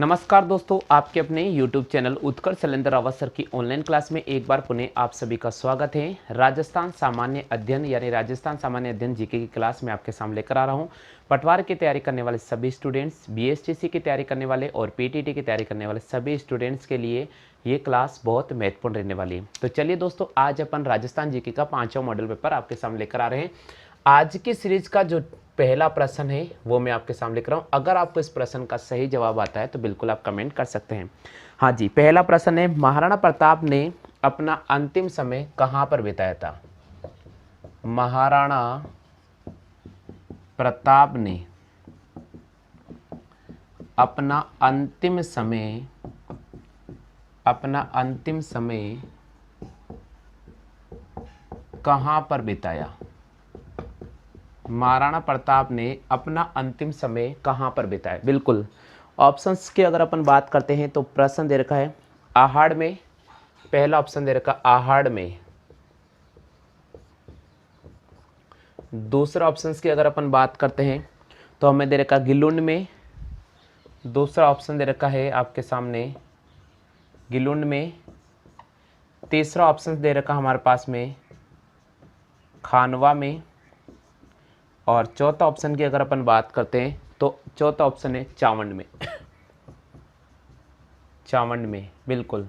नमस्कार दोस्तों, आपके अपने YouTube चैनल उत्कर्ष शैलेंद्र अवसर की ऑनलाइन क्लास में एक बार पुनः आप सभी का स्वागत है। राजस्थान सामान्य अध्ययन यानी राजस्थान सामान्य अध्ययन जीके की क्लास में आपके सामने लेकर आ रहा हूं। पटवार की तैयारी करने वाले सभी स्टूडेंट्स, बीएसटीसी की तैयारी करने वाले और पीटीटी की तैयारी करने वाले सभी स्टूडेंट्स के लिए ये क्लास बहुत महत्वपूर्ण रहने वाली है। तो चलिए दोस्तों, आज अपन राजस्थान जीके का 5वां मॉडल पेपर आपके सामने लेकर आ रहे हैं। आज की सीरीज का जो पहला प्रश्न है वो मैं आपके सामने लिख रहा हूं। अगर आपको इस प्रश्न का सही जवाब आता है तो बिल्कुल आप कमेंट कर सकते हैं। हाँ जी, पहला प्रश्न है, महाराणा प्रताप ने अपना अंतिम समय कहां पर बिताया था? महाराणा प्रताप ने अपना अंतिम समय कहां पर बिताया? महाराणा प्रताप ने अपना अंतिम समय कहां पर बिताया? बिल्कुल, ऑप्शंस की अगर अपन बात करते हैं तो प्रश्न दे रखा है आहाड़ में, पहला ऑप्शन दे रखा आहाड़ में। दूसरा ऑप्शंस की अगर अपन बात करते हैं तो हमें दे रखा गिलुंड में। दूसरा ऑप्शन दे रखा है आपके सामने गिलुंड में। तीसरा ऑप्शन दे रखा हमारे पास में खानवा में। और चौथा ऑप्शन की अगर अपन बात करते हैं तो चौथा ऑप्शन है चावंड में। चावंड में, बिल्कुल।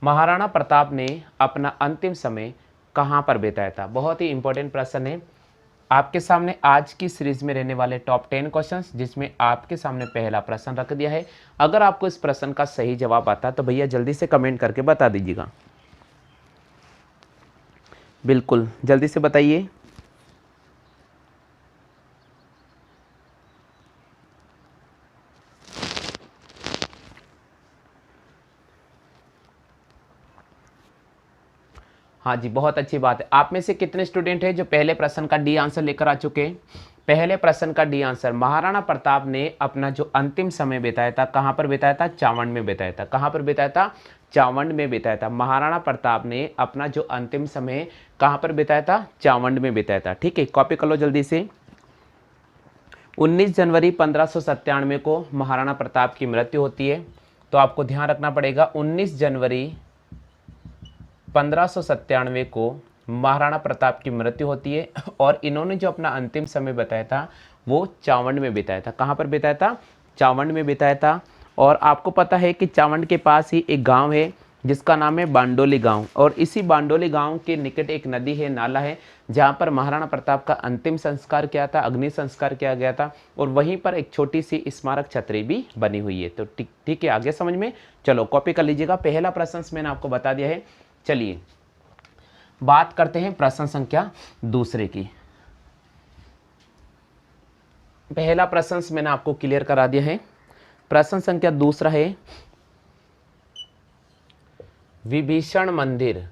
महाराणा प्रताप ने अपना अंतिम समय कहां पर बिताया था? बहुत ही इंपॉर्टेंट प्रश्न है आपके सामने आज की सीरीज में रहने वाले टॉप 10 क्वेश्चंस, जिसमें आपके सामने पहला प्रश्न रख दिया है। अगर आपको इस प्रश्न का सही जवाब आता है तो भैया जल्दी से कमेंट करके बता दीजिएगा। बिल्कुल जल्दी से बताइए। हाँ जी, बहुत अच्छी बात है। आप में से कितने स्टूडेंट हैं जो पहले प्रश्न का डी आंसर लेकर आ चुके हैं? पहले प्रश्न का डी आंसर, महाराणा प्रताप ने अपना जो अंतिम समय बिताया था कहां पर बिताया था? चावंड में बिताया था। कहां पर बिताया था? चावंड में बिताया था। महाराणा प्रताप ने अपना जो अंतिम समय कहां पर बिताया था? चावंड में बिताया था। ठीक है, कॉपी कर लो जल्दी से। 19 जनवरी 1597 को महाराणा प्रताप की मृत्यु होती है। तो आपको ध्यान रखना पड़ेगा, 19 जनवरी 1597 को महाराणा प्रताप की मृत्यु होती है और इन्होंने जो अपना अंतिम समय बताया था वो चावंड में बिताया था। कहाँ पर बिताया था? चावंड में बिताया था। और आपको पता है कि चावंड के पास ही एक गांव है जिसका नाम है बांडोली गांव, और इसी बांडोली गांव के निकट एक नदी है, नाला है, जहां पर महाराणा प्रताप का अंतिम संस्कार किया था, अग्नि संस्कार किया गया था। और वहीं पर एक छोटी सी स्मारक छतरी भी बनी हुई है। तो ठीक है, आगे समझ में। चलो कॉपी कर लीजिएगा। पहला प्रश्न मैंने आपको बता दिया है। चलिए बात करते हैं प्रश्न संख्या दूसरे की। पहला प्रश्न मैंने आपको क्लियर करा दिया है। प्रश्न संख्या दूसरा है, विभीषण मंदिर।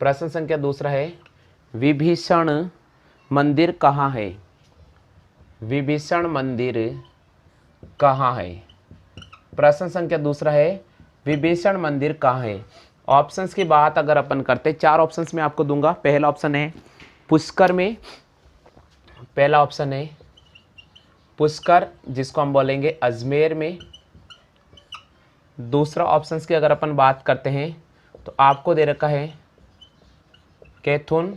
प्रश्न संख्या दूसरा है, विभीषण मंदिर कहाँ है? विभीषण मंदिर कहाँ है? प्रश्न संख्या दूसरा है, विभीषण मंदिर कहाँ है? ऑप्शंस की बात अगर अपन करते, 4 ऑप्शंस मैं आपको दूंगा। पहला ऑप्शन है पुष्कर में। पहला ऑप्शन है पुष्कर, जिसको हम बोलेंगे अजमेर में। दूसरा ऑप्शंस की अगर अपन बात करते हैं तो आपको दे रखा है कैथुन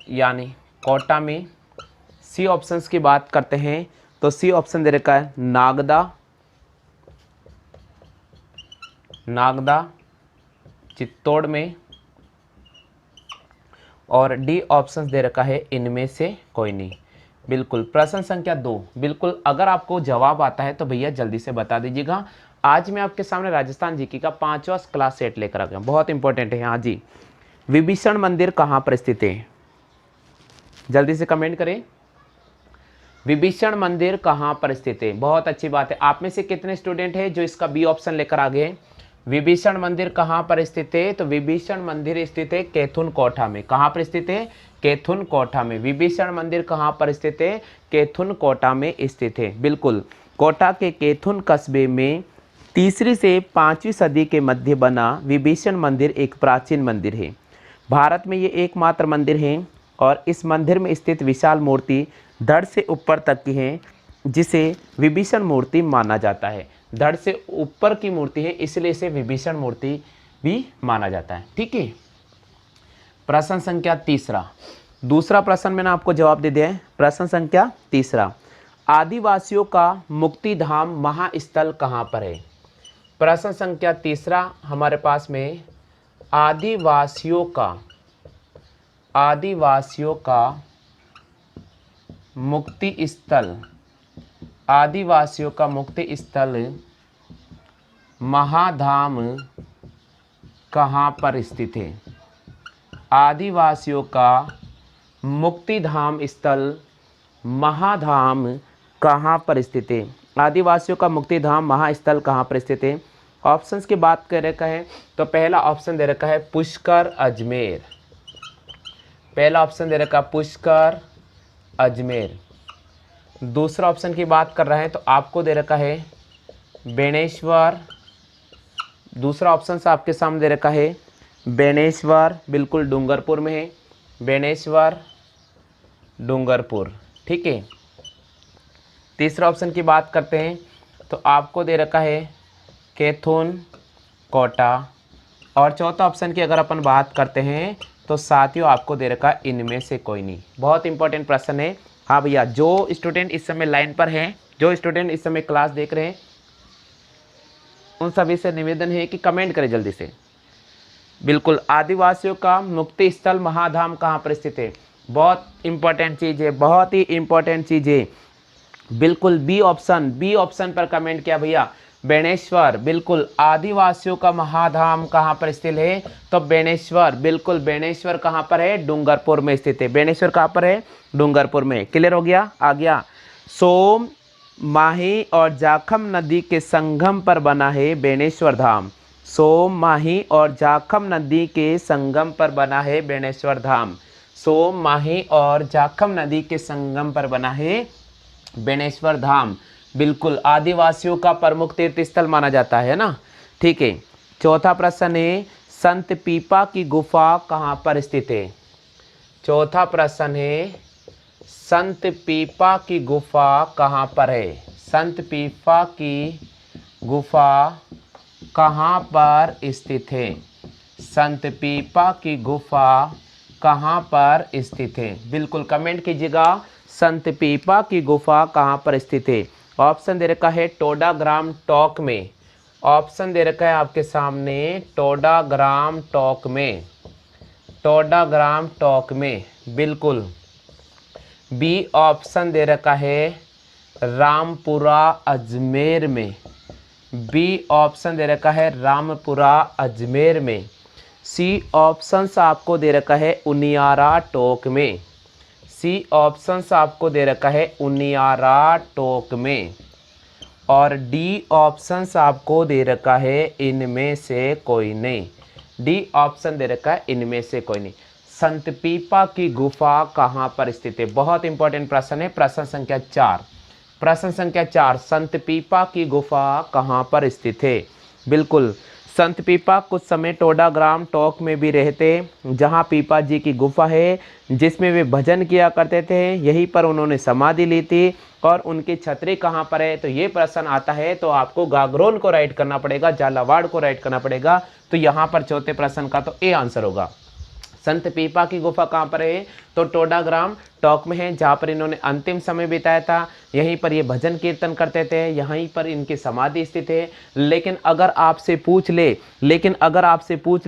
यानी कोटा में। सी ऑप्शंस की बात करते हैं तो सी ऑप्शन दे रखा है नागदा, चित्तौड़ में। और डी ऑप्शन दे रखा है इनमें से कोई नहीं। बिल्कुल, प्रश्न संख्या 2, बिल्कुल अगर आपको जवाब आता है तो भैया जल्दी से बता दीजिएगा। आज मैं आपके सामने राजस्थान जीके का 5वां क्लास सेट लेकर आ गया, बहुत इंपॉर्टेंट है। हाँ जी, विभीषण मंदिर कहाँ पर स्थित है? जल्दी से कमेंट करें, विभीषण मंदिर कहाँ पर स्थित है? बहुत अच्छी बात है। आप में से कितने स्टूडेंट हैं जो इसका बी ऑप्शन लेकर आ गए? विभीषण मंदिर कहाँ पर स्थित है? तो विभीषण मंदिर स्थित है कैथुन कोटा में। कहाँ पर स्थित है? कैथुन कोटा में। विभीषण मंदिर कहाँ पर स्थित है? कैथुन कोटा में स्थित है। बिल्कुल, कोटा के कैथुन कस्बे में 3री से 5वीं सदी के मध्य बना विभीषण मंदिर एक प्राचीन मंदिर है। भारत में ये एकमात्र मंदिर है और इस मंदिर में स्थित विशाल मूर्ति धड़ से ऊपर तक की है। जिसे विभीषण मूर्ति माना जाता है। धड़ से ऊपर की मूर्ति है, इसलिए इसे विभीषण मूर्ति भी माना जाता है। ठीक है। प्रश्न संख्या तीसरा, दूसरा प्रश्न मैंने आपको जवाब दे दिया है। प्रश्न संख्या तीसरा, आदिवासियों का मुक्ति धाम महास्थल कहाँ पर है? प्रश्न संख्या तीसरा हमारे पास में आदिवासियों का मुक्ति स्थल, आदिवासियों का मुक्ति स्थल महाधाम कहाँ पर स्थित है? आदिवासियों का मुक्ति धाम स्थल महाधाम कहाँ पर स्थित है? आदिवासियों का मुक्ति धाम महास्थल कहाँ पर स्थित है? ऑप्शंस की बात कर रखा है तो पहला ऑप्शन दे रखा है पुष्कर अजमेर। पहला ऑप्शन दे रखा है पुष्कर अजमेर। दूसरा ऑप्शन की बात कर रहे हैं तो आपको दे रखा है बेणेश्वर। दूसरा ऑप्शन से आपके सामने दे रखा है बेणेश्वर, बिल्कुल डूंगरपुर में है, बेणेश्वर डूंगरपुर। ठीक है। तीसरा ऑप्शन की बात करते हैं तो आपको दे रखा है कैथून कोटा। और चौथा ऑप्शन की अगर अपन बात करते हैं तो साथियों आपको दे रखा है इनमें से कोई नहीं। बहुत इंपॉर्टेंट प्रश्न है। हाँ भैया, जो स्टूडेंट इस समय लाइन पर हैं, जो स्टूडेंट इस समय क्लास देख रहे हैं, उन सभी से निवेदन है कि कमेंट करें जल्दी से। बिल्कुल, आदिवासियों का मुक्ति स्थल महाधाम कहाँ पर स्थित है? बहुत इंपॉर्टेंट चीज़ है, बहुत ही इंपॉर्टेंट चीज़ है। बिल्कुल बी ऑप्शन पर कमेंट किया भैया, बेणेश्वर। बिल्कुल, आदिवासियों का महाधाम कहाँ पर स्थित है? तो बेणेश्वर। बिल्कुल, बेणेश्वर कहाँ पर है? डूंगरपुर में स्थित है। बेणेश्वर कहाँ पर है? डूंगरपुर में। क्लियर हो गया? आ गया। सोम, माही और जाखम नदी के संगम पर बना है बेणेश्वर धाम। सोम, माही और जाखम नदी के संगम पर बना है बेणेश्वर धाम। सोम, माही और जाखम नदी के संगम पर बना है बेणेश्वर धाम। बिल्कुल, आदिवासियों का प्रमुख तीर्थ स्थल माना जाता है ना। ठीक है। चौथा प्रश्न है संत पीपा की गुफा कहाँ पर स्थित है? चौथा प्रश्न है संत पीपा की गुफा कहाँ पर है? संत पीपा की गुफा कहाँ पर स्थित है? संत पीपा की गुफा कहाँ पर स्थित है? बिल्कुल कमेंट कीजिएगा, संत पीपा की गुफा कहाँ पर स्थित है? ऑप्शन दे रखा है टोडाग्राम टॉक में। ऑप्शन दे रखा है आपके सामने टोडाग्राम टॉक में, टोडाग्राम टॉक में। बिल्कुल, बी ऑप्शन दे रखा है रामपुरा अजमेर में। बी ऑप्शन दे रखा है रामपुरा अजमेर में। सी ऑप्शन आपको दे रखा है उनियारा टोक में। सी ऑप्शन आपको दे रखा है उनियारा टोक में। और डी ऑप्शन आपको दे रखा है इनमें से कोई नहीं। डी ऑप्शन दे रखा है इनमें से कोई नहीं। संत पीपा की गुफा कहाँ पर स्थित है? बहुत इंपॉर्टेंट प्रश्न है। प्रश्न संख्या 4। प्रश्न संख्या 4, संत पीपा की गुफा कहाँ पर स्थित है? बिल्कुल, संत पीपा कुछ समय टोडाग्राम टॉक में भी रहते, जहाँ पीपा जी की गुफा है, जिसमें वे भजन किया करते थे। यहीं पर उन्होंने समाधि ली थी। और उनकी छतरी कहाँ पर है? तो ये प्रश्न आता है तो आपको गागरोन को राइट करना पड़ेगा, झालावाड़ को राइट करना पड़ेगा। तो यहाँ पर चौथे प्रश्न का तो ए आंसर होगा। संत पीपा की गुफा कहाँ पर है? तो टोडाग्राम टॉक में है, जहाँ पर इन्होंने अंतिम समय बिताया था। यहीं पर ये भजन कीर्तन करते थे, यहीं पर इनकी समाधि स्थित है। लेकिन अगर आपसे पूछ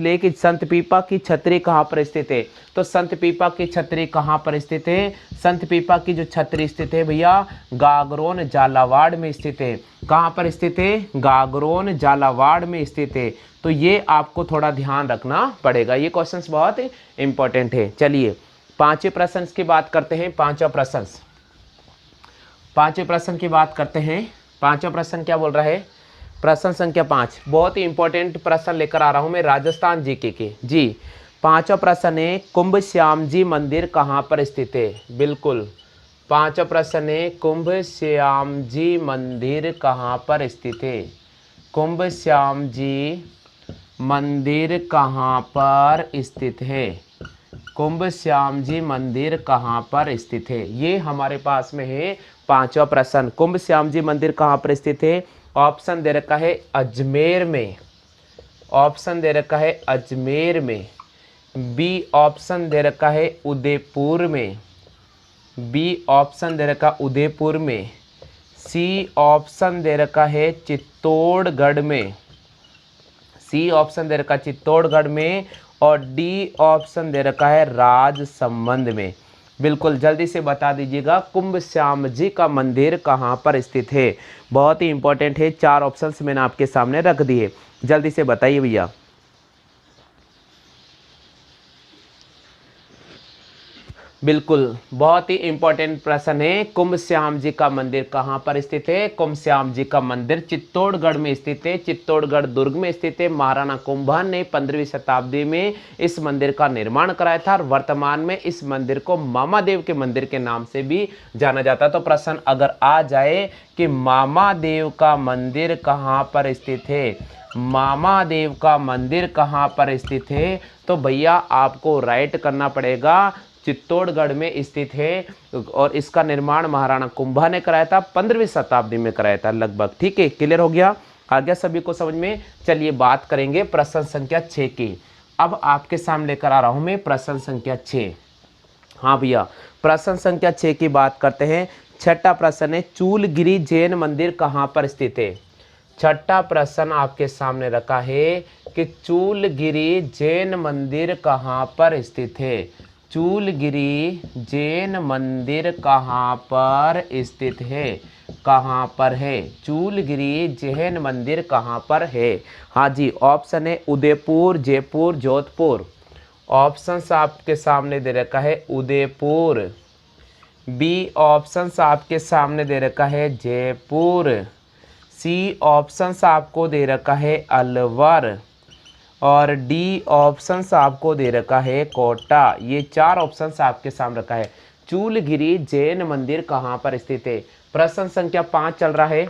ले कि संत पीपा की छतरी कहाँ पर स्थित है, तो संत पीपा की छतरी कहाँ पर स्थित है? संत पीपा की जो छतरी स्थित है भैया, गागरोन झालावाड़ में स्थित है। कहाँ पर स्थित है? गागरोन झालावाड़ में स्थित है। तो ये आपको थोड़ा ध्यान रखना पड़ेगा, ये क्वेश्चंस बहुत इंपॉर्टेंट है। चलिए पांचवें प्रश्न की बात करते हैं। पांचवा प्रश्न की बात करते हैं। पांचवा प्रश्न क्या बोल रहा है? प्रश्न संख्या 5, बहुत ही इंपॉर्टेंट प्रश्न लेकर आ रहा हूं मैं राजस्थान जीके के। जी, पांचवा प्रश्न है कुंभ श्याम जी मंदिर कहाँ पर स्थित है? बिल्कुल, पांचवा प्रश्न है कुंभ श्याम जी मंदिर कहाँ पर स्थित है? कुंभ श्याम जी मंदिर कहाँ पर स्थित है? कुंभ श्याम जी मंदिर कहाँ पर स्थित है? ये हमारे पास में है पांचवा प्रश्न। कुंभ श्याम जी मंदिर कहाँ पर स्थित है? ऑप्शन दे रखा है अजमेर में, ऑप्शन दे रखा है अजमेर में, बी ऑप्शन दे रखा है उदयपुर में, बी ऑप्शन दे रखा उदयपुर में, सी ऑप्शन दे रखा है चित्तौड़गढ़ में, सी ऑप्शन दे रखा है चित्तौड़गढ़ में, और डी ऑप्शन दे रखा है राजसमंद में। बिल्कुल जल्दी से बता दीजिएगा कुंभ श्याम जी का मंदिर कहाँ पर स्थित है। बहुत ही इंपॉर्टेंट है, 4 ऑप्शंस मैंने आपके सामने रख दिए, जल्दी से बताइए भैया। बिल्कुल बहुत ही इंपॉर्टेंट प्रश्न है। कुंभ श्याम जी का मंदिर कहाँ पर स्थित है? कुंभ श्याम जी का मंदिर चित्तौड़गढ़ में स्थित है, चित्तौड़गढ़ दुर्ग में स्थित है। महाराणा कुंभा ने 15वीं शताब्दी में इस मंदिर का निर्माण कराया था और वर्तमान में इस मंदिर को मामादेव के मंदिर के नाम से भी जाना जाता है। तो प्रश्न अगर आ जाए कि मामादेव का मंदिर कहाँ पर स्थित है, मामादेव का मंदिर कहाँ पर स्थित है, तो भैया आपको राइट करना पड़ेगा चित्तौड़गढ़ में स्थित है और इसका निर्माण महाराणा कुंभा ने कराया था, 15वीं शताब्दी में कराया था लगभग। ठीक है, क्लियर हो गया? आ गया सभी को समझ में? चलिए बात करेंगे प्रश्न संख्या 6 की। अब आपके सामने लेकर आ रहा हूं मैं प्रश्न संख्या 6। हाँ भैया, प्रश्न संख्या 6 की बात करते हैं। छठा प्रश्न है, चूलगिरी जैन मंदिर कहाँ पर स्थित है? छठा प्रश्न आपके सामने रखा है कि चूलगिरी जैन मंदिर कहाँ पर स्थित है? चूलगिरी जैन मंदिर कहाँ पर स्थित है? कहाँ पर है? चूलगिरी जैन मंदिर कहाँ पर है? हाँ जी, ऑप्शन है उदयपुर, जयपुर, जोधपुर। ऑप्शंस आपके सामने दे रखा है उदयपुर, बी ऑप्शंस आपके सामने दे रखा है जयपुर, सी ऑप्शंस आपको दे रखा है अलवर, और डी ऑप्शंस आपको दे रखा है कोटा। ये 4 ऑप्शंस आपके सामने रखा है। चूलगिरी जैन मंदिर कहाँ पर स्थित है? प्रश्न संख्या 5 चल रहा है।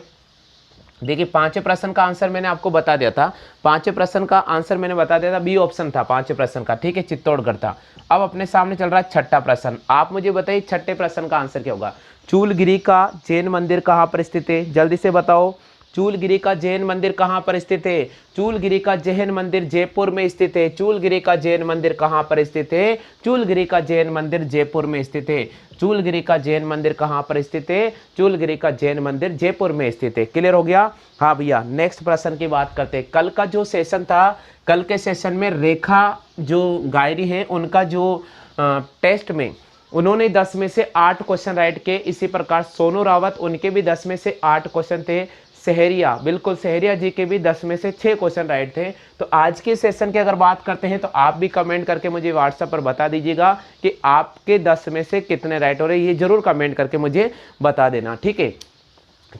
देखिए, 5वें प्रश्न का आंसर मैंने आपको बता दिया था, 5वें प्रश्न का आंसर मैंने बता दिया था, बी ऑप्शन था 5वें प्रश्न का। ठीक है, चित्तौड़गढ़ था। अब अपने सामने चल रहा है छठा प्रश्न। आप मुझे बताइए छठे प्रश्न का आंसर क्या होगा? चूलगिरी का जैन मंदिर कहाँ पर स्थित है? जल्दी से बताओ, चूलगिरी का जैन मंदिर कहाँ पर स्थित है? चूलगिरी का जैन मंदिर जयपुर में स्थित है। चूलगिरी का जैन मंदिर कहाँ पर स्थित है? चूलगिरी का जैन मंदिर जयपुर में स्थित है। चूलगिरी का जैन मंदिर कहाँ पर स्थित है? चूलगिरी का जैन मंदिर जयपुर में स्थित है। क्लियर हो गया? हाँ भैया, नेक्स्ट प्रश्न की बात करते हैं। कल का जो सेशन था, कल के सेशन में रेखा जो गायरी है उनका जो टेस्ट में उन्होंने 10 में से 8 क्वेश्चन राइट किए। इसी प्रकार सोनू रावत, उनके भी 10 में से 8 क्वेश्चन थे। सहरिया, बिल्कुल सहरिया जी के भी 10 में से 6 क्वेश्चन राइट थे। तो आज के सेशन की अगर बात करते हैं तो आप भी कमेंट करके मुझे व्हाट्सएप पर बता दीजिएगा कि आपके 10 में से कितने राइट हो रहे हैं। ये जरूर कमेंट करके मुझे बता देना। ठीक है,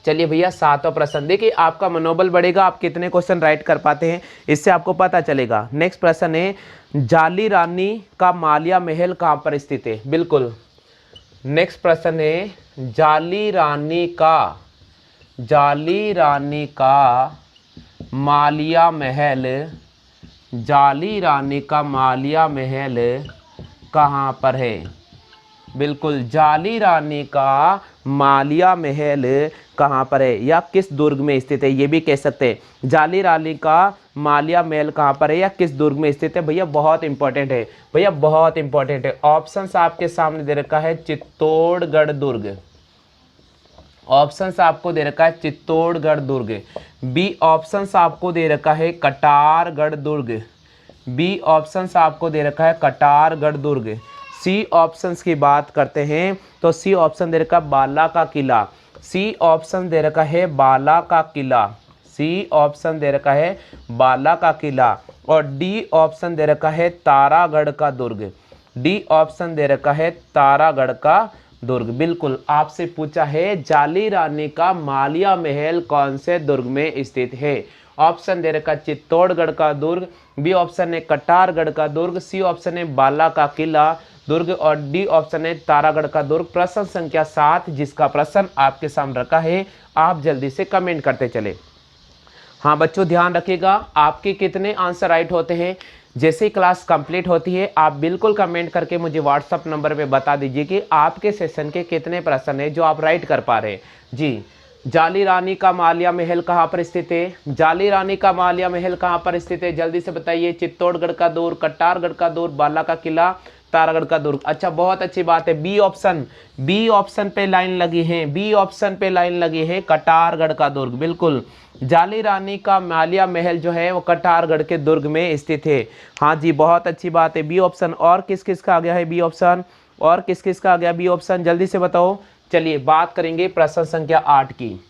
चलिए भैया 7वां प्रश्न। देखिए, आपका मनोबल बढ़ेगा, आप कितने क्वेश्चन राइट कर पाते हैं इससे आपको पता चलेगा। नेक्स्ट प्रश्न है, जाली रानी का मालिया महल कहाँ पर स्थित है? बिल्कुल, नेक्स्ट प्रश्न है, जाली रानी का मालिया महल, जाली रानी का मालिया महल कहाँ पर है? बिल्कुल, जाली रानी का मालिया महल कहाँ पर है या किस दुर्ग में स्थित है, ये भी कह सकते हैं। जाली रानी का मालिया महल कहाँ पर है या किस दुर्ग में स्थित है? भैया बहुत इंपॉर्टेंट है, भैया बहुत इंपॉर्टेंट है। ऑप्शंस आपके सामने दे रखा है चित्तौड़गढ़ दुर्ग, ऑप्शंस आपको दे रखा है चित्तौड़गढ़ दुर्ग, बी ऑप्शंस आपको दे रखा है कटारगढ़ दुर्ग, बी ऑप्शंस आपको दे रखा है कटारगढ़ दुर्ग, सी ऑप्शंस की बात करते हैं तो सी ऑप्शन दे रखा है बाला का किला, सी ऑप्शन दे रखा है बाला का किला, सी ऑप्शन दे रखा है बाला का किला, और डी ऑप्शन दे रखा है तारागढ़ का दुर्ग, डी ऑप्शन दे रखा है तारागढ़ का दुर्ग। बिल्कुल, आपसे पूछा है जाली रानी का मालिया महल कौन से दुर्ग में स्थित है? ऑप्शन दे रखा चित्तौड़गढ़ का दुर्ग, बी ऑप्शन है कटारगढ़ का दुर्ग, सी ऑप्शन है बाला का किला दुर्ग, और डी ऑप्शन है तारागढ़ का दुर्ग। प्रश्न संख्या 7 जिसका प्रश्न आपके सामने रखा है, आप जल्दी से कमेंट करते चले। हाँ बच्चों, ध्यान रखिएगा, आपके कितने आंसर राइट होते हैं जैसे ही क्लास कंप्लीट होती है आप बिल्कुल कमेंट करके मुझे व्हाट्सअप नंबर पे बता दीजिए कि आपके सेशन के कितने प्रश्न है जो आप राइट कर पा रहे हैं। जी, जाली रानी का मालिया महल कहाँ पर स्थित है? जाली रानी का मालिया महल कहाँ पर स्थित है? जल्दी से बताइए। चित्तौड़गढ़ का दुर्ग, कट्टारगढ़ का दुर्ग, बाला का किला, तारागढ़ का दुर्ग। अच्छा, बहुत अच्छी बात है। बी ऑप्शन पे लाइन लगी है, बी ऑप्शन पे लाइन लगी है, कटारगढ़ का दुर्ग। बिल्कुल, जाली रानी का मालिया महल जो है वो कटारगढ़ के दुर्ग में स्थित है। हाँ जी, बहुत अच्छी बात है, बी ऑप्शन। और किस किस का आ गया है बी ऑप्शन? और किस किस का आ गया बी ऑप्शन? जल्दी से बताओ। चलिए बात करेंगे प्रश्न संख्या 8 की।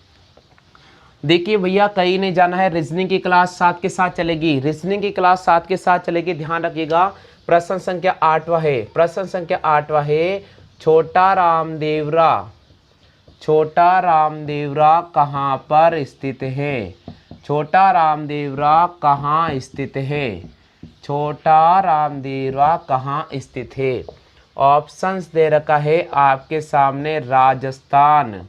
देखिए भैया, कहीं नहीं जाना है, रीजनिंग की क्लास साथ के साथ चलेगी, रीजनिंग की क्लास साथ के साथ चलेगी, ध्यान रखिएगा। प्रश्न संख्या 8वां है, प्रश्न संख्या 8वां है, छोटा रामदेवरा, छोटा रामदेवरा कहाँ पर स्थित है? छोटा रामदेवरा कहाँ स्थित है? छोटा रामदेवरा कहाँ स्थित है? ऑप्शंस दे रखा है आपके सामने, राजस्थान,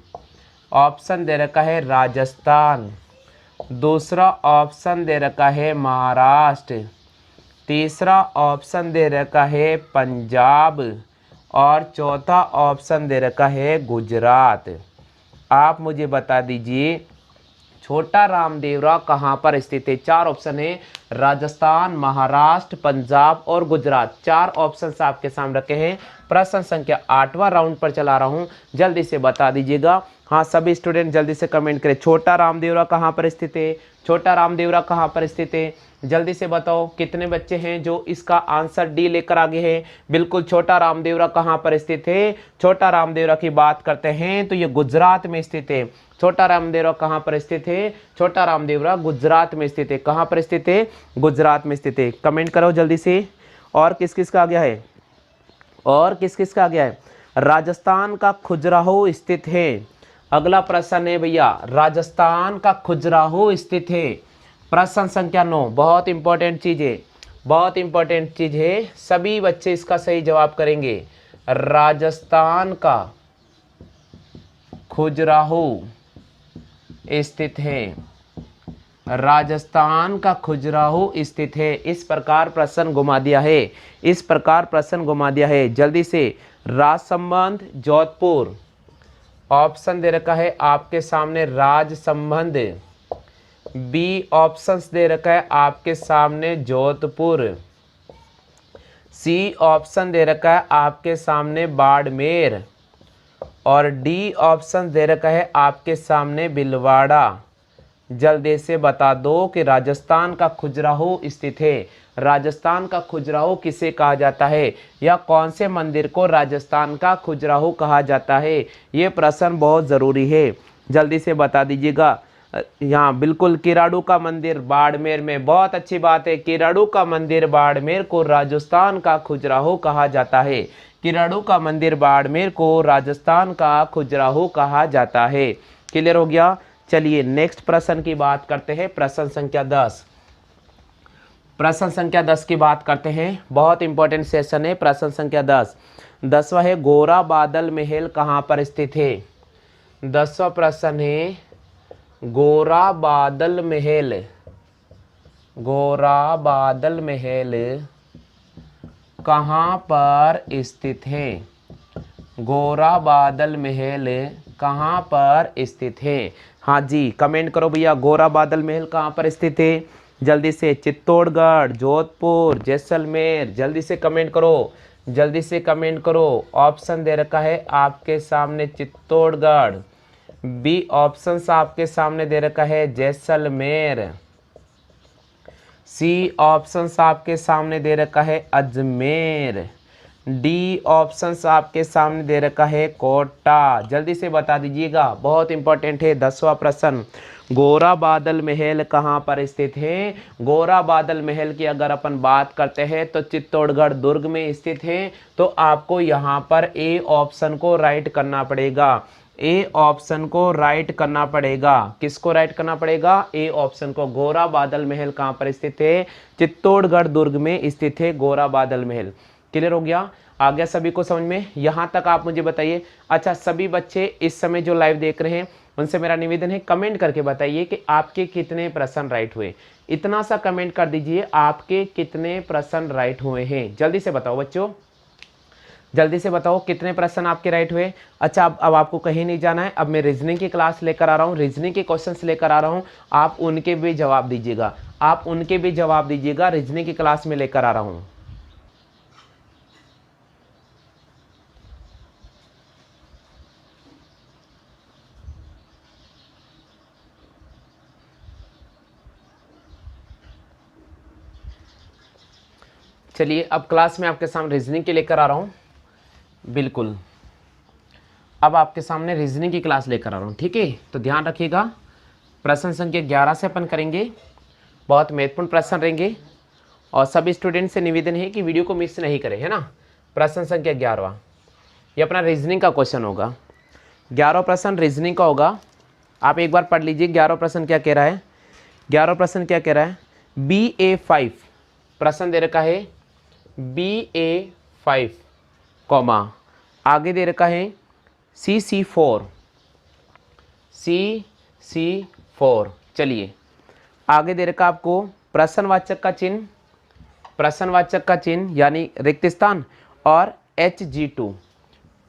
ऑप्शन दे रखा है राजस्थान, दूसरा ऑप्शन दे रखा है महाराष्ट्र, तीसरा ऑप्शन दे रखा है पंजाब और चौथा ऑप्शन दे रखा है गुजरात। आप मुझे बता दीजिए छोटा रामदेवरा कहाँ पर स्थित है? 4 ऑप्शन है, राजस्थान, महाराष्ट्र, पंजाब और गुजरात। 4 ऑप्शन आपके सामने रखे हैं। प्रश्न संख्या 8वां राउंड पर चला रहा हूँ, जल्दी से बता दीजिएगा। हाँ, सभी स्टूडेंट जल्दी से कमेंट करें, छोटा रामदेवरा कहाँ पर स्थित है? छोटा रामदेवरा कहाँ पर स्थित है? जल्दी से बताओ। कितने बच्चे हैं जो इसका आंसर डी लेकर आगे हैं? बिल्कुल, छोटा रामदेवरा कहाँ पर स्थित है? छोटा रामदेवरा की बात करते हैं तो ये गुजरात में स्थित है। छोटा रामदेवरा कहाँ पर स्थित है? छोटा रामदेवरा गुजरात में स्थित है। कहाँ पर स्थित है? गुजरात में स्थित है। कमेंट करो जल्दी से। और किस किस का आ गया है? और किस किस का आ गया है? राजस्थान का खजुराहो स्थित है। अगला प्रश्न है भैया, राजस्थान का खजुराहो स्थित है। प्रश्न संख्या 9, बहुत इंपॉर्टेंट चीज है, बहुत इंपॉर्टेंट चीज है, सभी बच्चे इसका सही जवाब करेंगे। राजस्थान का खजुराहो स्थित है, राजस्थान का खजुराहो स्थित है। इस प्रकार प्रश्न घुमा दिया है, इस प्रकार प्रश्न घुमा दिया है। जल्दी से, राज संबंध जोधपुर, ऑप्शन दे रखा है आपके सामने राज संबंध, बी ऑप्शंस दे रखा है आपके सामने जोधपुर, सी ऑप्शन दे रखा है आपके सामने बाड़मेर और डी ऑप्शन दे रखा है आपके सामने भीलवाड़ा। जल्दी से बता दो कि राजस्थान का खजुराहो स्थित है। राजस्थान का खजुराहो किसे कहा जाता है, या कौन से मंदिर को राजस्थान का खजुराहो कहा जाता है? ये प्रश्न बहुत ज़रूरी है, जल्दी से बता दीजिएगा। यहाँ बिल्कुल, किराड़ू का मंदिर बाड़मेर में। बहुत अच्छी बात है, किराड़ू का मंदिर बाड़मेर को राजस्थान का खजुराहो कहा जाता है। किराड़ू का मंदिर बाड़मेर को राजस्थान का खजुराहो कहा जाता है। क्लियर हो गया? चलिए नेक्स्ट प्रश्न की बात करते हैं, प्रश्न संख्या 10। प्रश्न संख्या 10 की बात करते हैं, बहुत इंपॉर्टेंट सेशन है। प्रश्न संख्या 10, 10वां है, गोरा बादल महल कहाँ पर स्थित है? 10वां प्रश्न है, गोरा बादल महल, गोरा बादल महल कहाँ पर स्थित है? गोरा बादल महल कहाँ पर स्थित है? हाँ जी, कमेंट करो भैया, गोरा बादल महल कहाँ पर स्थित है? जल्दी से, चित्तौड़गढ़, जोधपुर, जैसलमेर। जल्दी से कमेंट करो, जल्दी से कमेंट करो। ऑप्शन दे रखा है आपके सामने चित्तौड़गढ़, बी ऑप्शन आपके सामने दे रखा है जैसलमेर, सी ऑप्शन आपके सामने दे रखा है अजमेर, डी ऑप्शन आपके सामने दे रखा है कोटा। जल्दी से बता दीजिएगा, बहुत इंपॉर्टेंट है। 10वां प्रश्न, गोरा बादल महल कहाँ पर स्थित है? गोरा बादल महल की अगर अपन बात करते हैं तो चित्तौड़गढ़ दुर्ग में स्थित है। तो आपको यहाँ पर ए ऑप्शन को राइट करना पड़ेगा, ए ऑप्शन को राइट करना पड़ेगा। किसको राइट करना पड़ेगा? ए ऑप्शन को। गोरा बादल महल कहाँ पर स्थित है? चित्तौड़गढ़ दुर्ग में स्थित है गोरा बादल महल। क्लियर हो गया? आ गया सभी को समझ में? यहाँ तक आप मुझे बताइए। अच्छा, सभी बच्चे इस समय जो लाइव देख रहे हैं उनसे मेरा निवेदन है कमेंट करके बताइए कि आपके कितने प्रश्न राइट हुए। इतना सा कमेंट कर दीजिए, आपके कितने प्रश्न राइट हुए हैं। जल्दी से बताओ बच्चों, जल्दी से बताओ कितने प्रश्न आपके राइट हुए। अच्छा, अब आपको कहीं नहीं जाना है। अब मैं रीजनिंग की क्लास लेकर आ रहा हूँ, रीजनिंग के क्वेश्चंस लेकर आ रहा हूँ। आप उनके भी जवाब दीजिएगा, आप उनके भी जवाब दीजिएगा। रीजनिंग की क्लास में लेकर आ रहा हूँ। चलिए, अब क्लास में आपके सामने रीजनिंग के लेकर आ रहा हूँ। बिल्कुल, अब आपके सामने रीजनिंग की क्लास लेकर आ रहा हूँ। ठीक है, तो ध्यान रखिएगा। प्रश्न संख्या 11 से अपन करेंगे, बहुत महत्वपूर्ण प्रश्न रहेंगे और सभी स्टूडेंट से निवेदन है कि वीडियो को मिस नहीं करें, है ना। प्रश्न संख्या 11 ये अपना रीजनिंग का क्वेश्चन होगा। 11 प्रश्न रीजनिंग का होगा। आप एक बार पढ़ लीजिए 11 प्रश्न क्या कह रहा है। 11 प्रश्न क्या कह रहा है, BA5 प्रश्न दे रखा है, BA5 कॉमा आगे दे रखा है CC4, CC4। चलिए, आगे दे रखा आपको प्रश्नवाचक का चिन्ह, प्रश्नवाचक का चिन्ह यानी रिक्त स्थान, और HG2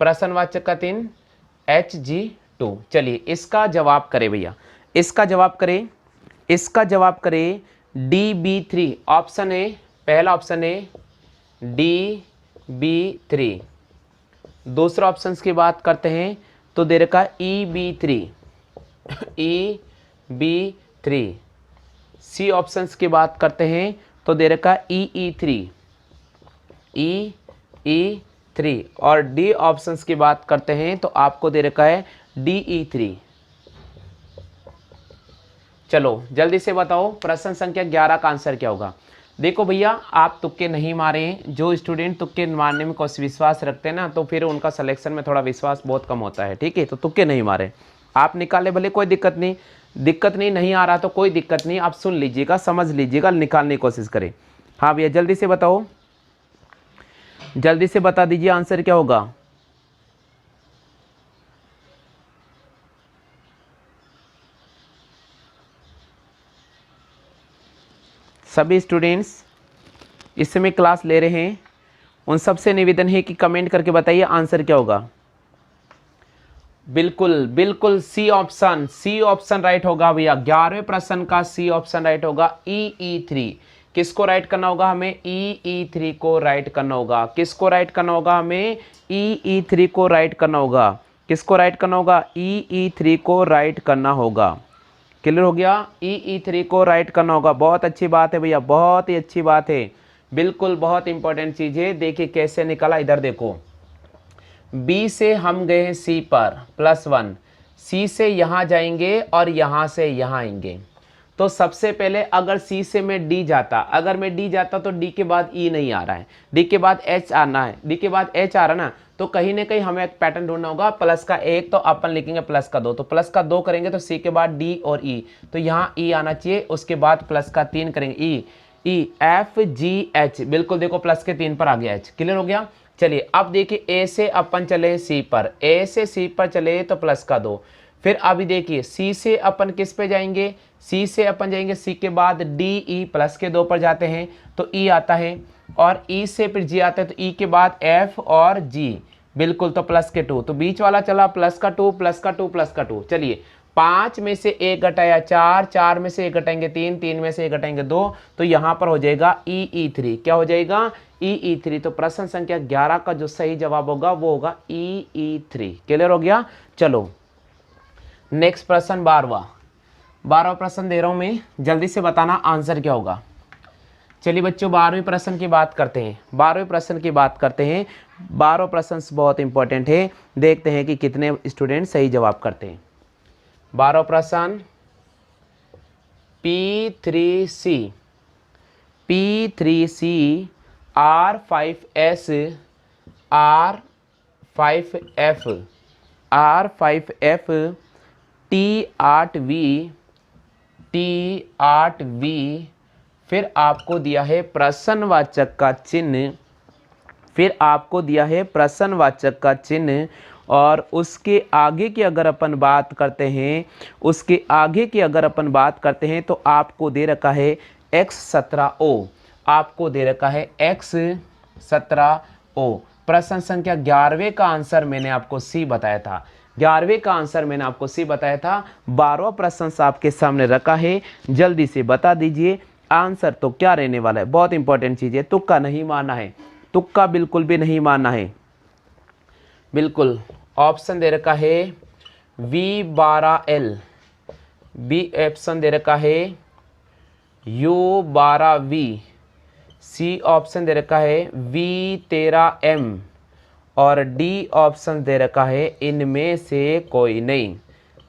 प्रश्नवाचक का चिन्ह HG2। चलिए, इसका जवाब करें भैया, इसका जवाब करें, इसका जवाब करें DB3 ऑप्शन है, पहला ऑप्शन है DB3। दूसरा ऑप्शन की बात करते हैं तो दे रखा EB3, EB3। सी ऑप्शंस की बात करते हैं तो दे रखा EE3, EE3। और डी ऑप्शंस की बात करते हैं तो आपको दे रखा है DE3। चलो जल्दी से बताओ प्रश्न संख्या 11 का आंसर क्या होगा। देखो भैया, आप तुक्के नहीं मारे। जो स्टूडेंट तुक्के मारने में कुछ विश्वास रखते हैं ना, तो फिर उनका सिलेक्शन में थोड़ा विश्वास बहुत कम होता है। ठीक है, तो तुक्के नहीं मारे, आप निकाले भले, कोई दिक्कत नहीं। दिक्कत नहीं आ रहा तो कोई दिक्कत नहीं, आप सुन लीजिएगा, समझ लीजिएगा, निकालने की कोशिश करें। हाँ भैया, जल्दी से बताओ, जल्दी से बता दीजिए आंसर क्या होगा। सभी स्टूडेंट्स इस समय क्लास ले रहे हैं, उन सबसे निवेदन है कि कमेंट करके बताइए आंसर क्या होगा। बिल्कुल बिल्कुल, C option, C option right होगा भैया। 11वें प्रश्न का सी ऑप्शन राइट होगा, EE3। किसको राइट करना होगा हमें, EE3 को राइट करना होगा। किसको राइट करना होगा हमें, EE3 को राइट करना होगा। किसको राइट करना होगा, EE3 को राइट करना होगा। क्लियर हो गया, EE3 को राइट करना होगा। बहुत अच्छी बात है भैया, बहुत ही अच्छी बात है, बिल्कुल बहुत इंपॉर्टेंट चीज है। देखिए कैसे निकला, इधर देखो, B से हम गए हैं C पर +1, C से यहाँ जाएंगे और यहाँ से यहाँ आएंगे। तो सबसे पहले अगर C से मैं D जाता, अगर मैं D जाता तो D के बाद E नहीं आ रहा है, D के बाद H आना है, D के बाद H आ रहा ना, तो कहीं ना कहीं हमें एक पैटर्न ढूंढना होगा। प्लस का 1 तो अपन लिखेंगे प्लस का 2, तो प्लस का 2 करेंगे तो C के बाद D और E, तो यहाँ E आना चाहिए। उसके बाद प्लस का 3 करेंगे, E F G H, बिल्कुल देखो प्लस के 3 पर आ गया H। क्लियर हो गया। चलिए अब देखिए, A से अपन चले C पर, A से C पर चले तो प्लस का 2। फिर अभी देखिए C से अपन किस पे जाएंगे, C से अपन जाएंगे C के बाद D E, प्लस के 2 पर जाते हैं तो E आता है, और E से फिर G आता है तो E के बाद F और G, बिल्कुल तो प्लस के 2, तो बीच वाला चला प्लस का 2 प्लस का 2 प्लस का 2। चलिए 5 में से 1 घटाया 4, 4 में से 1 घटाएंगे 3, 3 में से 1 घटाएंगे 2, तो यहाँ पर हो जाएगा EE3। क्या हो जाएगा, EE3। तो प्रश्न संख्या 11 का जो सही जवाब होगा वो होगा EE3। क्लियर हो गया। चलो नेक्स्ट प्रश्न 12वां प्रश्न दे रहा हूं मैं, जल्दी से बताना आंसर क्या होगा। चलिए बच्चों 12वें प्रश्न की बात करते हैं, 12वें प्रश्न की बात करते हैं। 12 प्रश्न बहुत इंपॉर्टेंट है, देखते हैं कि कितने स्टूडेंट सही जवाब करते हैं। 12 प्रश्न, P3C, P3C R5S R5F R5F T8V T8V। फिर आपको दिया है प्रश्नवाचक का चिन्ह, फिर आपको दिया है प्रश्नवाचक का चिन्ह, और उसके आगे की अगर अपन बात करते हैं, उसके आगे की अगर अपन बात करते हैं तो आपको दे रखा है X17O, आपको दे रखा है X17O। प्रश्न संख्या 11वें का आंसर मैंने आपको सी बताया था, 11वें का आंसर मैंने आपको सी बताया था। 12वां प्रश्न आपके सामने रखा है, जल्दी से बता दीजिए आंसर तो क्या रहने वाला है। बहुत इंपॉर्टेंट चीज है, तुक्का नहीं मारना है, तुक्का बिल्कुल भी नहीं मारना है। बिल्कुल ऑप्शन दे रखा है V12L, बी ऑप्शन दे रखा है U12V, सी ऑप्शन दे रखा है V13M और डी ऑप्शन दे रखा है इनमें से कोई नहीं।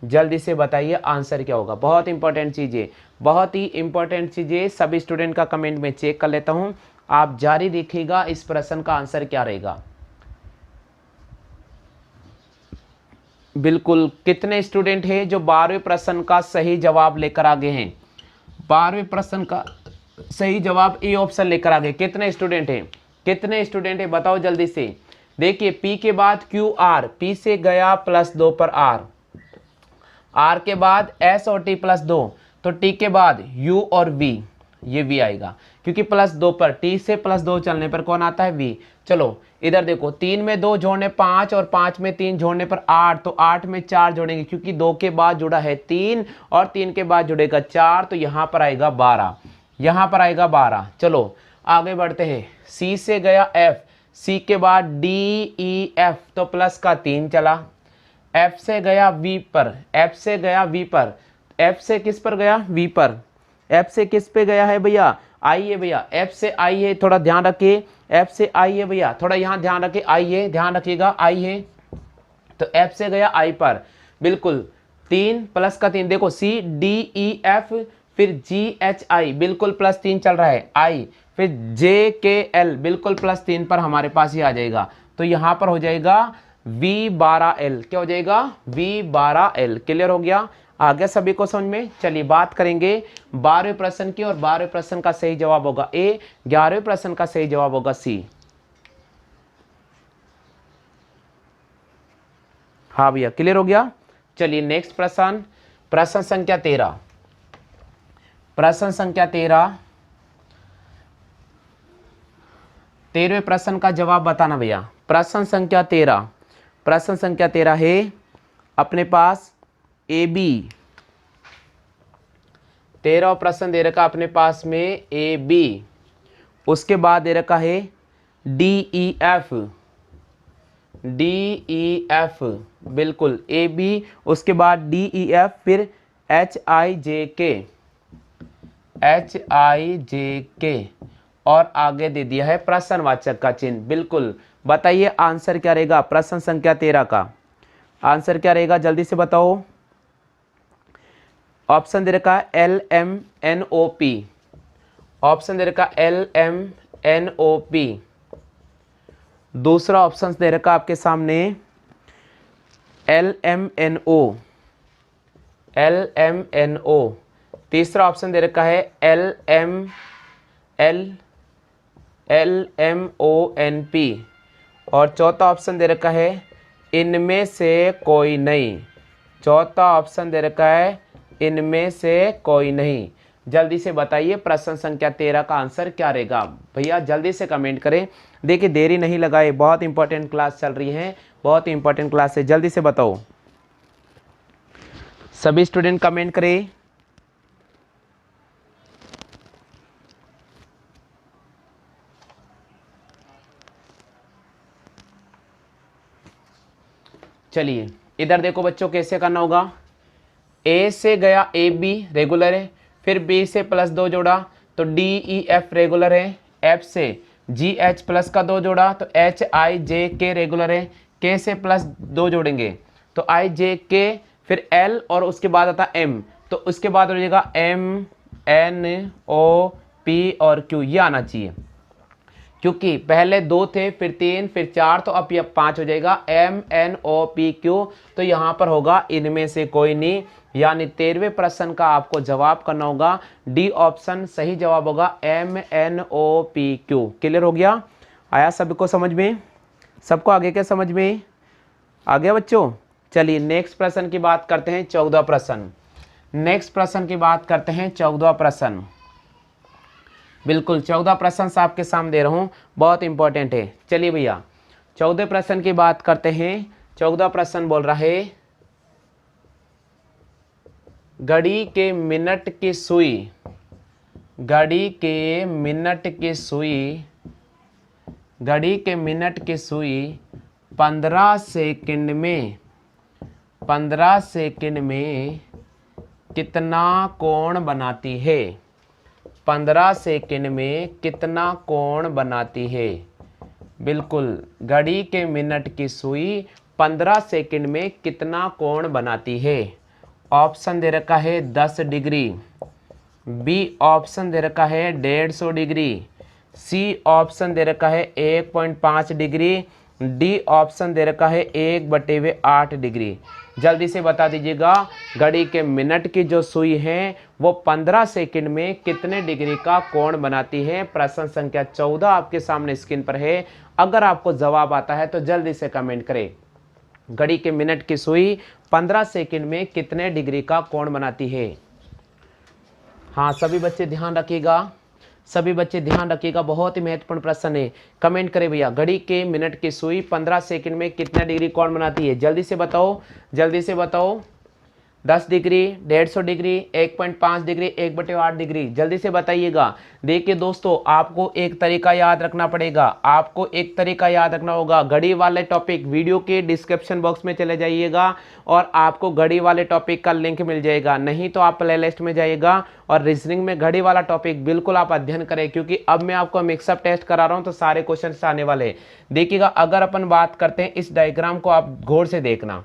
जल्दी से बताइए आंसर क्या होगा। बहुत इंपॉर्टेंट चीज़ें, बहुत ही इंपॉर्टेंट चीज़ें। सभी स्टूडेंट का कमेंट में चेक कर लेता हूं, आप जारी देखिएगा इस प्रश्न का आंसर क्या रहेगा। बिल्कुल कितने स्टूडेंट हैं जो 12वें प्रश्न का सही जवाब लेकर आगे हैं? 12वें प्रश्न का सही जवाब ए ऑप्शन लेकर आ गए। कितने स्टूडेंट हैं, कितने स्टूडेंट हैं बताओ जल्दी से। देखिए पी के बाद क्यू आर, पी से गया +2 पर आर, आर के बाद एस और टी +2, तो टी के बाद यू और वी, ये वी आएगा क्योंकि +2 पर, टी से +2 चलने पर कौन आता है? वी। चलो इधर देखो, 3 में 2 जोड़ने 5 और 5 में 3 जोड़ने पर 8, तो 8 में 4 जोड़ेंगे क्योंकि 2 के बाद जुड़ा है 3 और 3 के बाद जुड़ेगा 4, तो यहाँ पर आएगा 12, यहाँ पर आएगा 12। चलो आगे बढ़ते हैं, सी से गया एफ, सी के बाद डी ई एफ, तो प्लस का 3 चला। एफ से गया वी पर, एफ से गया वी पर, एफ से किस पर गया? वी पर। एफ से किस पे गया है भैया? आई है भैया, एफ से आई है, थोड़ा ध्यान रखिए, एफ से आई है भैया, थोड़ा यहाँ ध्यान रखिए, आई है, ध्यान रखिएगा, आई है, तो एफ से गया आई पर। बिल्कुल 3 प्लस का 3, देखो सी डी ई एफ फिर जी एच आई, बिल्कुल +3 चल रहा है, आई फिर जे के एल, बिल्कुल +3 पर हमारे पास ही आ जाएगा, तो यहाँ पर हो जाएगा V12L। क्या हो जाएगा? V12L। क्लियर हो गया? आ गया सभी को समझ में? चलिए बात करेंगे 12वें प्रश्न की, और 12वें प्रश्न का सही जवाब होगा ए, 11वें प्रश्न का सही जवाब होगा सी। हाँ भैया क्लियर हो गया। चलिए नेक्स्ट प्रश्न, प्रश्न संख्या 13, प्रश्न संख्या 13, 13वें प्रश्न का जवाब बताना भैया। प्रश्न संख्या 13, प्रश्न संख्या 13 है अपने पास ए बी, 13वां प्रश्न दे रखा अपने पास में ए बी, उसके बाद दे रखा है D E F, D E F, बिल्कुल ए बी, उसके बाद डी ई एफ, फिर एच आई जे के, एच आई जे के, और आगे दे दिया है प्रश्नवाचक का चिन्ह। बिल्कुल बताइए आंसर क्या रहेगा प्रश्न संख्या 13 का? आंसर क्या रहेगा जल्दी से बताओ। ऑप्शन दे रखा है L M N O P, option दे रखा L M N O P, दूसरा ऑप्शन दे रखा आपके सामने L M N O, L M N O, तीसरा ऑप्शन दे रखा है L M O N P, और चौथा ऑप्शन दे रखा है इनमें से कोई नहीं, चौथा ऑप्शन दे रखा है इनमें से कोई नहीं। जल्दी से बताइए प्रश्न संख्या 13 का आंसर क्या रहेगा भैया, जल्दी से कमेंट करें। देखिए देरी नहीं लगाए, बहुत इंपॉर्टेंट क्लास चल रही है, बहुत इंपॉर्टेंट क्लास है, जल्दी से बताओ सभी स्टूडेंट कमेंट करें। चलिए इधर देखो बच्चों कैसे करना होगा। ए से गया ए बी रेगुलर है, फिर बी से +2 जोड़ा तो डी ई एफ रेगुलर है, एफ से जी एच प्लस का 2 जोड़ा तो एच आई जे के रेगुलर है, के से +2 जोड़ेंगे तो आई जे के, फिर एल और उसके बाद आता एम, तो उसके बाद हो जाएगा एम एन ओ पी और क्यू, ये आना चाहिए क्योंकि पहले 2 थे फिर 3 फिर 4, तो अब ये 5 हो जाएगा M N O P Q, तो यहाँ पर होगा इनमें से कोई नहीं, यानी 13वें प्रश्न का आपको जवाब करना होगा डी ऑप्शन सही जवाब होगा M N O P Q. Clear हो गया? आया सबको समझ में? सबको आगे क्या समझ में? आ गया बच्चों। चलिए नेक्स्ट प्रश्न की बात करते हैं, 14 प्रश्न। नेक्स्ट प्रश्न की बात करते हैं 14 प्रश्न। बिल्कुल 14 प्रश्न आपके सामने दे रहा हूं, बहुत इंपॉर्टेंट है। चलिए भैया 14 प्रश्न की बात करते हैं। 14 प्रश्न बोल रहा है, घड़ी के मिनट की सुई, घड़ी के मिनट की सुई, घड़ी के मिनट की सुई 15 सेकंड में, 15 सेकंड में कितना कोण बनाती है? 15 सेकंड में कितना कोण बनाती है? बिल्कुल, घड़ी के मिनट की सुई 15 सेकंड में कितना कोण बनाती है? ऑप्शन दे रखा है 10 डिग्री, बी ऑप्शन दे रखा है 150 डिग्री, सी ऑप्शन दे रखा है 1.5 डिग्री, डी ऑप्शन दे रखा है 1/8 डिग्री। जल्दी से बता दीजिएगा, घड़ी के मिनट की जो सुई है वो 15 सेकंड में कितने डिग्री का कोण बनाती है? प्रश्न संख्या 14 आपके सामने स्क्रीन पर है। अगर आपको जवाब आता है तो जल्दी से कमेंट करें। घड़ी के मिनट की सुई 15 सेकंड में कितने डिग्री का कोण बनाती है? हाँ सभी बच्चे ध्यान रखिएगा, सभी बच्चे ध्यान रखिएगा, बहुत ही महत्वपूर्ण प्रश्न है। कमेंट करें भैया, घड़ी के मिनट की सुई 15 सेकंड में कितना डिग्री कोण बनाती है? जल्दी से बताओ, जल्दी से बताओ। 10 डिग्री, 150 डिग्री, 1.5 डिग्री, 1/8 डिग्री, जल्दी से बताइएगा। देखिए दोस्तों, आपको एक तरीका याद रखना पड़ेगा, आपको एक तरीका याद रखना होगा। घड़ी वाले टॉपिक वीडियो के डिस्क्रिप्शन बॉक्स में चले जाइएगा और आपको घड़ी वाले टॉपिक का लिंक मिल जाएगा। नहीं तो आप प्ले लिस्ट में जाइएगा और रीजनिंग में घड़ी वाला टॉपिक बिल्कुल आप अध्ययन करें, क्योंकि अब मैं आपको मिक्सअप टेस्ट करा रहा हूँ तो सारे क्वेश्चन आने वाले हैं। देखिएगा, अगर अपन बात करते हैं, इस डायग्राम को आप गौर से देखना,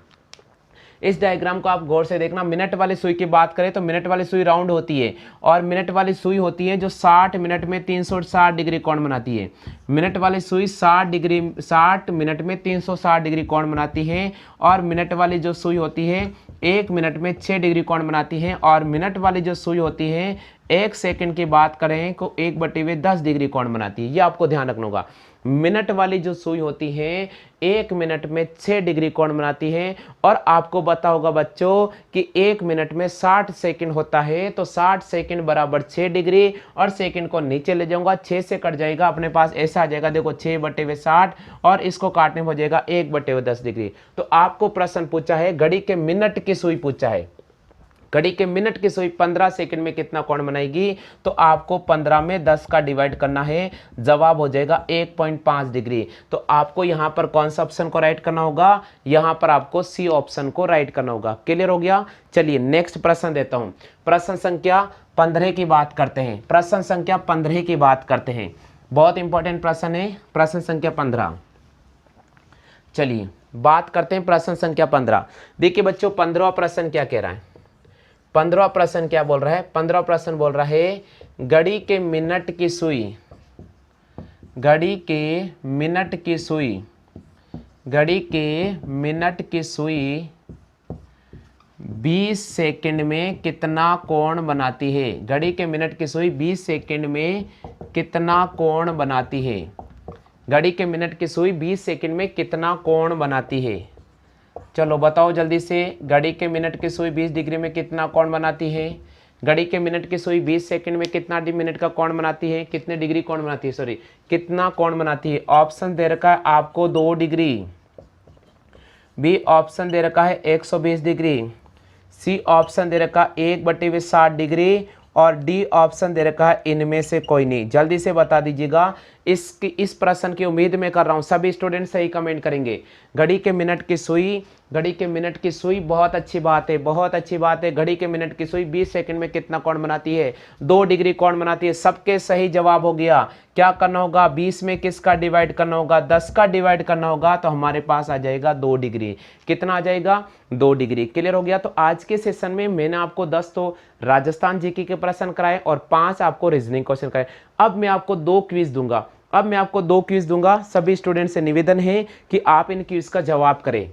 इस डायग्राम को आप गौर से देखना। मिनट वाली सुई की बात करें तो मिनट वाली सुई राउंड होती है और मिनट वाली सुई होती है जो 60 मिनट में 360 डिग्री कोण बनाती है। मिनट वाली सुई 60 मिनट में 360 डिग्री कोण बनाती है और मिनट वाली जो सुई होती है 1 मिनट में 6 डिग्री कोण बनाती है और मिनट वाली जो सुई होती है 1 सेकंड की बात करें तो 1/10 डिग्री कोण बनाती है। ये आपको ध्यान रखना होगा। मिनट वाली जो सुई होती है 1 मिनट में 6 डिग्री कोण बनाती है और आपको पता होगा बच्चों कि 1 मिनट में 60 सेकंड होता है, तो 60 सेकंड बराबर 6 डिग्री और सेकंड को नीचे ले जाऊंगा, 6 से कट जाएगा, अपने पास ऐसा आ जाएगा, देखो 6/60 और इसको काटने हो जाएगा 1/10 डिग्री। तो आपको प्रश्न पूछा है, घड़ी के मिनट की सुई पूछा है, घड़ी के मिनट की सुई 15 सेकंड में कितना कोण बनाएगी? तो आपको 15 में 10 का डिवाइड करना है, जवाब हो जाएगा 1.5 डिग्री। तो आपको यहां पर कौन सा ऑप्शन को राइट करना होगा? यहां पर आपको सी ऑप्शन को राइट करना होगा। क्लियर हो गया? चलिए नेक्स्ट प्रश्न देता हूं, प्रश्न संख्या 15 की बात करते हैं। प्रश्न संख्या 15 की बात करते हैं, बहुत इंपॉर्टेंट प्रश्न है, प्रश्न संख्या 15। चलिए बात करते हैं प्रश्न संख्या 15। देखिए बच्चों, 15वां प्रश्न क्या कह रहा है? 15वां प्रश्न क्या बोल रहा है? 15वां प्रश्न बोल रहा है, घड़ी के मिनट की सुई, घड़ी के मिनट की सुई, घड़ी के मिनट की सुई 20 सेकंड में कितना कोण बनाती है? घड़ी के मिनट की सुई 20 सेकंड में कितना कोण बनाती है? घड़ी के मिनट की सुई 20 सेकंड में कितना कोण बनाती है? चलो बताओ जल्दी से, घड़ी के मिनट की सुई 20 डिग्री में कितना कोण बनाती है? घड़ी के मिनट की सुई 20 सेकंड में कितना मिनट का कोण बनाती है? कितने डिग्री कोण बनाती है, सॉरी कितना कोण बनाती है? ऑप्शन दे रखा है आपको 2 डिग्री, बी ऑप्शन दे रखा है 120 डिग्री, सी ऑप्शन दे रखा 1/60 डिग्री और डी ऑप्शन दे रखा है इनमें से कोई नहीं। जल्दी से बता दीजिएगा। इस प्रश्न की उम्मीद मैं कर रहा हूं सभी स्टूडेंट सही कमेंट करेंगे। घड़ी के मिनट की सुई, घड़ी के मिनट की सुई, बहुत अच्छी बात है, बहुत अच्छी बात है। घड़ी के मिनट की सुई 20 सेकंड में कितना कोण बनाती है? 2 डिग्री कोण बनाती है। सबके सही जवाब हो गया। क्या करना होगा? 20 में किसका डिवाइड करना होगा? 10 का डिवाइड करना होगा, तो हमारे पास आ जाएगा 2 डिग्री। कितना आ जाएगा? 2 डिग्री। क्लियर हो गया? तो आज के सेशन में मैंने आपको 10 तो राजस्थान जीके के प्रश्न कराए और 5 आपको रीजनिंग क्वेश्चन कराए। अब मैं आपको 2 क्विज दूंगा, अब मैं आपको 2 क्विज दूंगा। सभी स्टूडेंट से निवेदन है कि आप इन क्विज का जवाब करें।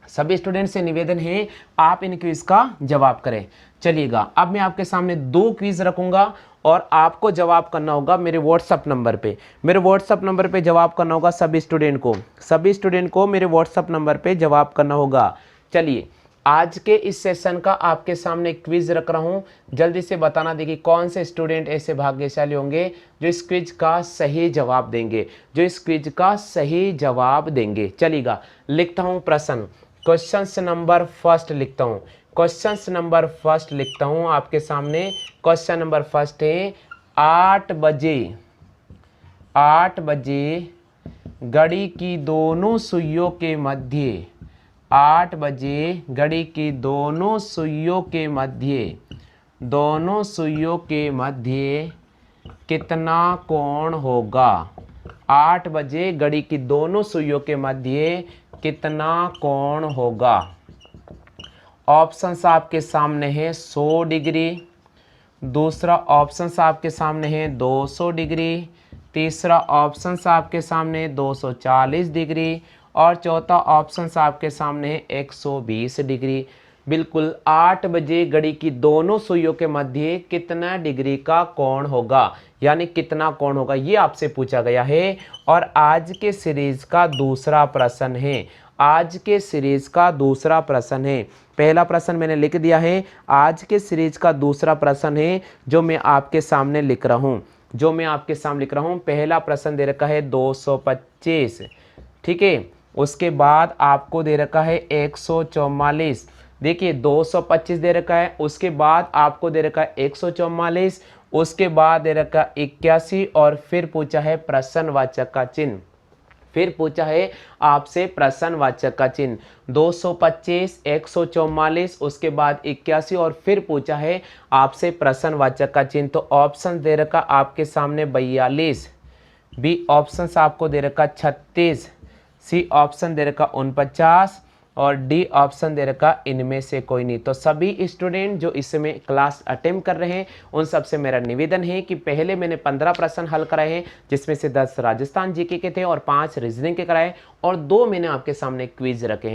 सभी स्टूडेंट से निवेदन है आप इन क्विज का जवाब करें। चलिएगा, अब मैं आपके सामने 2 क्विज रखूंगा और आपको जवाब करना होगा मेरे व्हाट्सअप नंबर पे। मेरे व्हाट्सअप नंबर पे जवाब करना होगा सभी स्टूडेंट को मेरे व्हाट्सअप नंबर पे जवाब करना होगा। चलिए, आज के इस सेशन का आपके सामने क्विज रख रहा हूं, जल्दी से बताना देखिए कौन से स्टूडेंट ऐसे भाग्यशाली होंगे जो इस क्विज का सही जवाब देंगे, चलिएगा, लिखता हूं प्रश्न। क्वेश्चन नंबर फर्स्ट लिखता हूं आपके सामने। क्वेश्चन नंबर फर्स्ट है 8 बजे घड़ी की दोनों सुइयों के मध्य 8 बजे घड़ी की दोनों सुइयों के मध्य कितना कोण होगा? 8 बजे घड़ी की दोनों सुइयों के मध्य कितना कोण होगा? ऑप्शंस आपके सामने है 100 डिग्री, दूसरा ऑप्शंस आपके सामने है 200 डिग्री, तीसरा ऑप्शंस आपके सामने 240 डिग्री और चौथा ऑप्शंस आपके सामने है 120 डिग्री। बिल्कुल, 8 बजे घड़ी की दोनों सुइयों के मध्य कितना डिग्री का कोण होगा, यानी कितना कोण होगा, ये आपसे पूछा गया है। और आज के सीरीज का दूसरा प्रश्न है। पहला प्रश्न मैंने लिख दिया है, आज के सीरीज का दूसरा प्रश्न है जो मैं आपके सामने लिख रहा हूं। पहला प्रश्न दे रखा है 225, ठीक है। उसके बाद आपको दे रखा है 144, देखिए 225 दे रखा है, उसके बाद आपको दे रखा है 144, उसके बाद दे रखा 81 और फिर पूछा है प्रश्नवाचक का चिन्ह। फिर पूछा है आपसे प्रश्नवाचक का चिन्ह। 225, 144, उसके बाद 81 और फिर पूछा है आपसे प्रश्नवाचक का चिन्ह। तो ऑप्शन दे रखा आपके सामने 42, बी ऑप्शन आपको दे रखा 36, सी ऑप्शन दे रखा 49 और डी ऑप्शन दे रखा इनमें से कोई नहीं। तो सभी स्टूडेंट जो इस समय क्लास अटेम्प्ट कर रहे हैं उन सबसे मेरा निवेदन है कि पहले मैंने 15 प्रश्न हल कराए हैं, जिसमें से 10 राजस्थान जीके के थे और 5 रीजनिंग के कराए और 2 मैंने आपके सामने क्विज रखे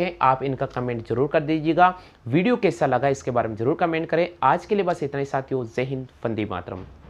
हैं। आप इनका कमेंट जरूर कर दीजिएगा। वीडियो कैसा लगा इसके बारे में जरूर कमेंट करें। आज के लिए बस इतना ही साथियों, जय हिंद, वंदे मातरम।